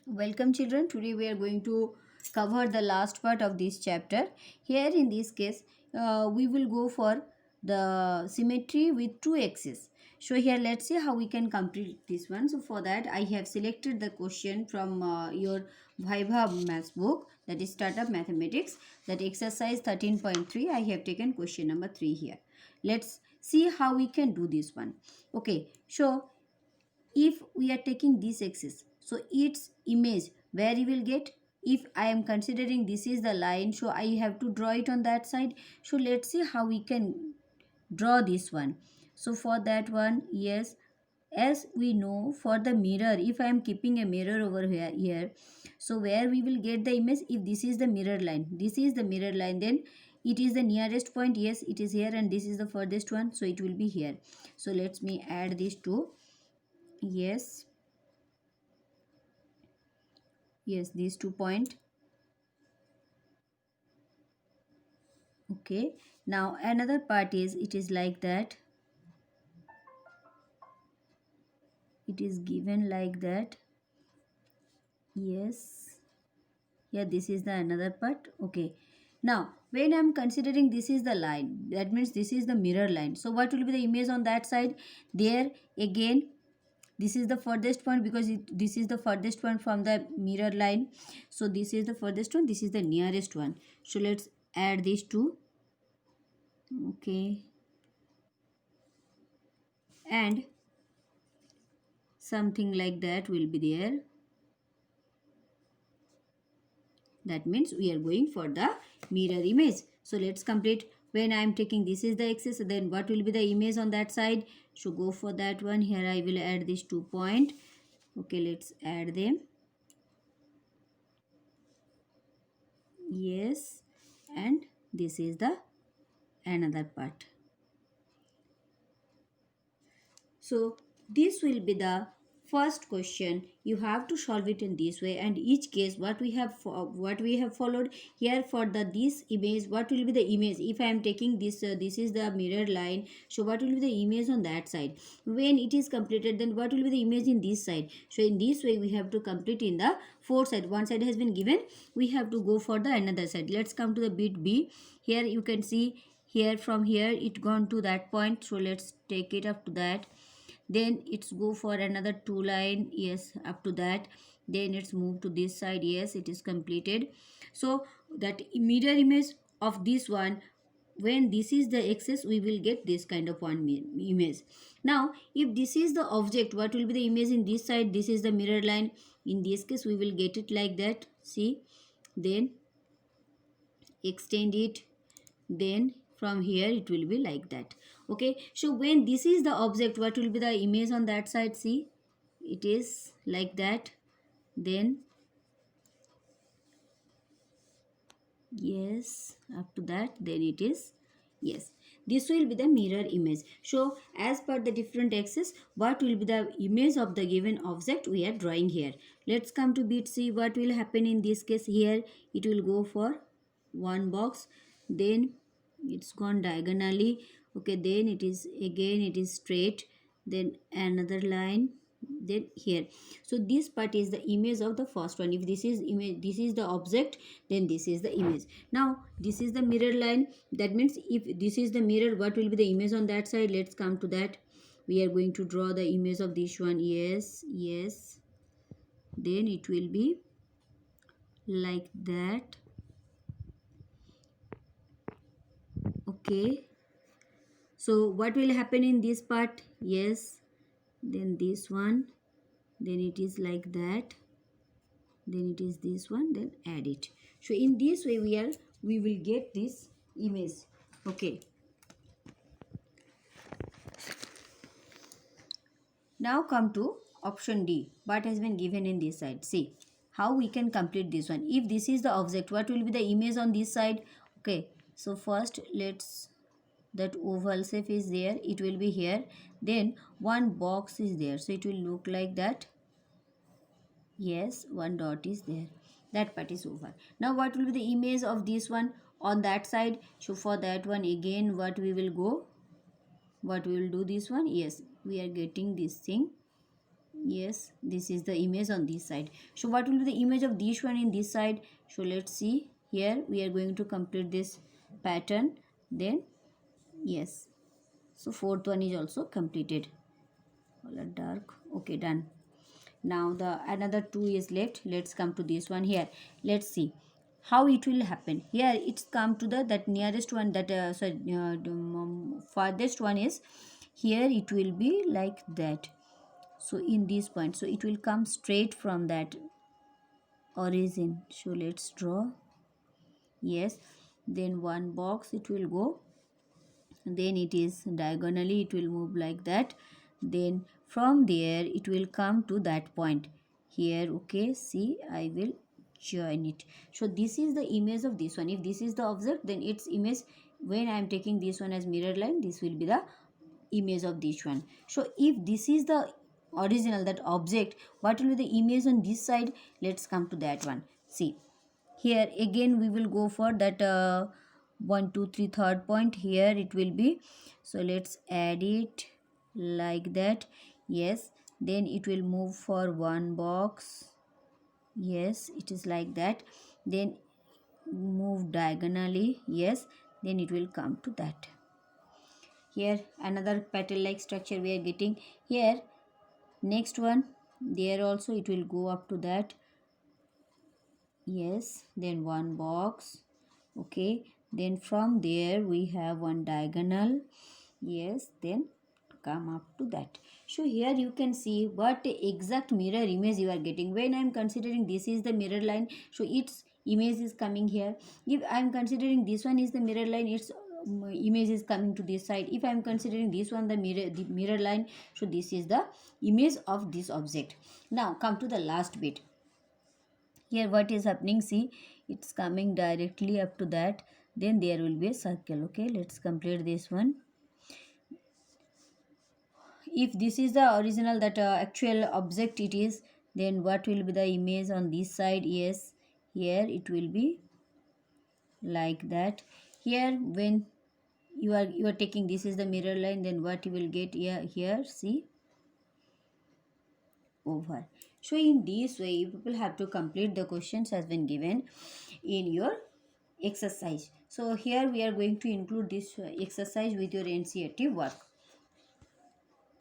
Welcome children. Today we are going to cover the last part of this chapter. Here in this case, we will go for the symmetry with two axes. So here let's see how we can complete this one. So for that I have selected the question from your Viva maths book, that is Startup Mathematics, that exercise 13.3. I have taken question number 3 here. Let's see how we can do this one. Okay, so if we are taking this axis, so its image where you will get, if I am considering this is the line, so I have to draw it on that side. So let's see how we can draw this one. So for that one, yes, as we know, for the mirror, if I am keeping a mirror over here, so where we will get the image, if this is the mirror line, this is the mirror line, then it is the nearest point, yes it is here, and this is the furthest one, so it will be here. So let's me add these two. Yes, yes, these 2 point. Okay, now another part is, it is like that, it is given like that. Yes, yeah, this is the another part. Okay, now when I'm considering this is the line, that means this is the mirror line, so what will be the image on that side? There again, this is the furthest point, because this is the furthest point from the mirror line, so this is the furthest one, this is the nearest one. So let's add these two. Okay, and something like that will be there. That means we are going for the mirror image. So let's complete. When I am taking this is the axis, then what will be the image on that side? So go for that one. Here I will add these 2 point. Okay, let's add them. Yes, and this is the another part. So this will be the first question. You have to solve it in this way, and each case what we have followed here for the this image, what will be the image? If I am taking this, this is the mirror line, so what will be the image on that side? When it is completed, then what will be the image in this side? So in this way we have to complete in the four side. One side has been given, we have to go for the another side. Let's come to the bit B. Here you can see, here from here it gone to that point, so let's take it up to that. Then it's go for another two line, yes, up to that. Then it's move to this side, yes, it is completed. So that mirror image of this one, when this is the axis, we will get this kind of one image. Now if this is the object, what will be the image in this side? This is the mirror line. In this case we will get it like that, see. Then extend it, then from here it will be like that. Okay, so when this is the object, what will be the image on that side? See, it is like that. Then yes, up to that, then it is, yes, this will be the mirror image. So as per the different axes, what will be the image of the given object we are drawing here? Let's come to bit C. What will happen in this case? Here it will go for one box, then it's gone diagonally. Okay, then it is again, it is straight, then another line, then here. So this part is the image of the first one. If this is image, this is the object, then this is the image. Now this is the mirror line, that means if this is the mirror, what will be the image on that side? Let's come to that. We are going to draw the image of this one. Yes, yes, then it will be like that. Okay, so what will happen in this part? Yes, then this one, then it is like that, then it is this one, then add it. So in this way we will get this image. Okay, now come to option D. What has been given in this side? See how we can complete this one. If this is the object, what will be the image on this side? Okay, so first let's, that oval shape is there, it will be here. Then one box is there, so it will look like that. Yes, one dot is there, that part is over. Now what will be the image of this one on that side? So for that one again, what we will go, what we will do this one? Yes, we are getting this thing. Yes, this is the image on this side. So what will be the image of this one in this side? So let's see. Here we are going to complete this pattern. Then yes, so fourth one is also completed. Color dark. Okay, done. Now the another two is left. Let's come to this one here. Let's see how it will happen. Here it's come to the that nearest one, that farthest one is here. It will be like that. So in this point, so it will come straight from that origin. So let's draw. Yes, then one box it will go, then it is diagonally it will move like that, then from there it will come to that point here. Okay, see, I will join it. So this is the image of this one. If this is the object, then its image, when I am taking this one as mirror line, this will be the image of this one. So if this is the original, that object, what will be the image on this side? Let's come to that one. See, here again we will go for that 1 2 3 third point. Here it will be, so let's add it like that. Yes, then it will move for one box. Yes, it is like that. Then move diagonally. Yes, then it will come to that. Here another petal like structure we are getting. Here next one, there also it will go up to that. Yes, then one box. Okay, then from there we have one diagonal. Yes, then come up to that. So here you can see what exact mirror image you are getting. When I am considering this is the mirror line, so its image is coming here. If I am considering this one is the mirror line, its image is coming to this side. If I am considering this one the mirror line, so this is the image of this object. Now come to the last bit. Here what is happening, see, it's coming directly up to that, then there will be a circle. Okay, let's complete this one. If this is the original, that actual object it is, then what will be the image on this side? Yes, here it will be like that. Here when you are taking this is the mirror line, then what you will get here, see, over. So in this way people have to complete the questions has been given in your exercise. So here we are going to include this exercise with your NCERT work.